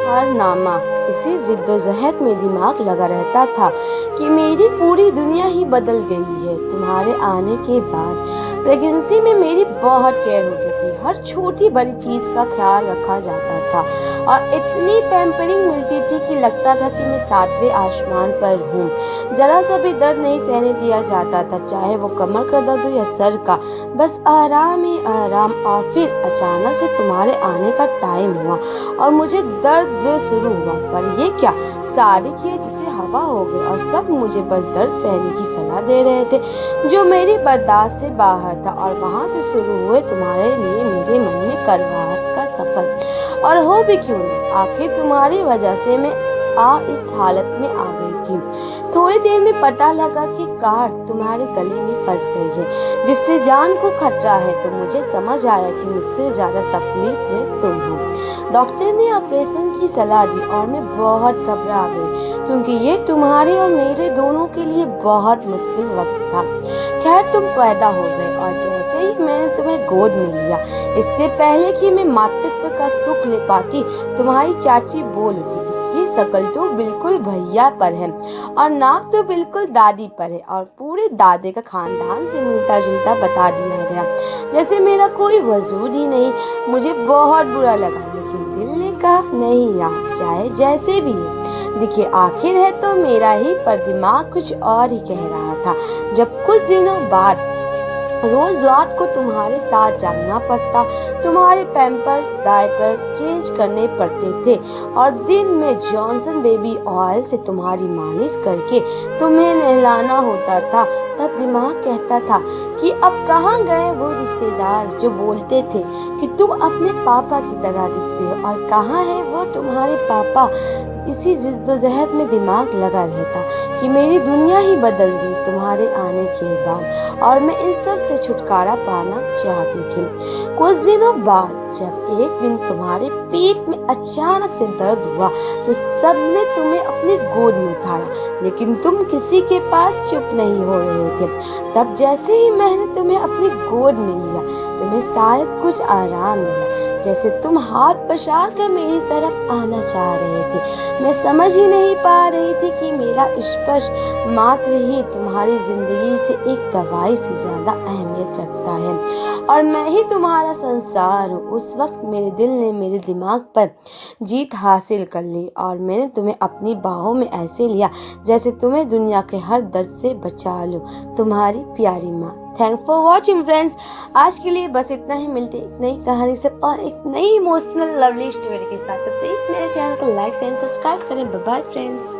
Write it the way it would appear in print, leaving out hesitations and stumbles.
हारनामा। इसी जिद्दोजहद में दिमाग लगा रहता था कि मेरी पूरी दुनिया ही बदल गई है तुम्हारे आने के बाद। प्रेगनेंसी में मेरी बहुत केयर होती थी, हर छोटी बड़ी चीज़ का ख्याल रखा जाता था और इतनी पैम्परिंग मिलती थी कि लगता था कि मैं 7वें आसमान पर हूँ। जरा सा भी दर्द नहीं सहने दिया जाता था, चाहे वो कमर का दर्द हो या सर का, बस आराम ही आराम। और फिर अचानक से तुम्हारे आने का टाइम हुआ और मुझे दर्द शुरू हुआ। पर ये क्या, सारे किए जिसे हवा हो गए और सब मुझे बस दर्द सहने की सलाह दे रहे थे जो मेरी बर्दाश्त से बाहर था। और वहाँ से शुरू हुए तुम्हारे लिए मेरे मन में करवाहट का सफर। और हो भी क्यों ना, आखिर तुम्हारी वजह से मैं इस हालत में आ गई थी। थोड़ी देर में पता लगा कि कार तुम्हारे गले में फंस गई है जिससे जान को खतरा है। तो मुझे समझ आया कि मुझसे ज्यादा तकलीफ में तुम हो। डॉक्टर ने ऑपरेशन की सलाह दी और मैं बहुत घबरा गई क्योंकि ये तुम्हारे और मेरे दोनों के लिए बहुत मुश्किल वक्त था। खैर तुम पैदा हो गए और जैसे ही मैंने तुम्हें गोद में लिया, इससे पहले कि मैं मातृत्व का सुख ले पाती, तुम्हारी चाची बोल उठी, इसकी शक्ल तो बिल्कुल भैया पर है और नाक तो बिल्कुल दादी पर है। और पूरे दादे का खानदान से मिलता जुलता बता दिया गया, जैसे मेरा कोई वजूद ही नहीं। मुझे बहुत बुरा लगा, लेकिन दिल ने कहा नहीं यार, चाहे जैसे भी है दिखे आखिर है तो मेरा ही। पर दिमाग कुछ और ही कह रहा था। जब कुछ दिनों बाद रोज रात को तुम्हारे साथ जागना पड़ता, तुम्हारे पैम्पर्स डायपर चेंज करने पड़ते थे और दिन में जॉनसन बेबी ऑयल से तुम्हारी मालिश करके तुम्हें नहलाना होता था, तब दिमाग कहता था कि अब कहाँ गए वो रिश्तेदार जो बोलते थे कि तुम अपने पापा की तरह दिखते हो, और कहाँ है वो तुम्हारे पापा। इसी जिद्दोजहद में दिमाग लगा रहता कि मेरी दुनिया ही बदल गई तुम्हारे आने के बाद और मैं इन सब से छुटकारा पाना चाहती थी। कुछ दिनों बाद जब एक दिन तुम्हारे पेट में अचानक से दर्द हुआ तो सबने तुम्हें अपनी गोद में उठाया, लेकिन तुम किसी के पास चुप नहीं हो रहे थे। तब जैसे ही मैंने तुम्हें अपनी गोद में लिया, तुम्हें शायद कुछ आराम मिला, जैसे तुम हाथ पसार कर मेरी तरफ आना चाह रहे थे। मैं समझ ही नहीं पा रही थी कि मेरा स्पर्श मात्र ही तुम्हारी जिंदगी से एक दवाई से ज्यादा अहमियत रखता है और मैं ही तुम्हारा संसार हूँ। उस वक्त मेरे दिल ने मेरे दिमाग पर जीत हासिल कर ली और मैंने तुम्हें अपनी बाहों में ऐसे लिया जैसे तुम्हें दुनिया के हर दर्द से बचा लूं। तुम्हारी प्यारी माँ। Thank for watching friends. आज के लिए बस इतना ही। मिलते एक नई कहानी से और एक नई इमोशनल लवली स्टोरी के साथ। तो प्लीज मेरे चैनल को लाइक एंड सब्सक्राइब करें। Bye bye friends.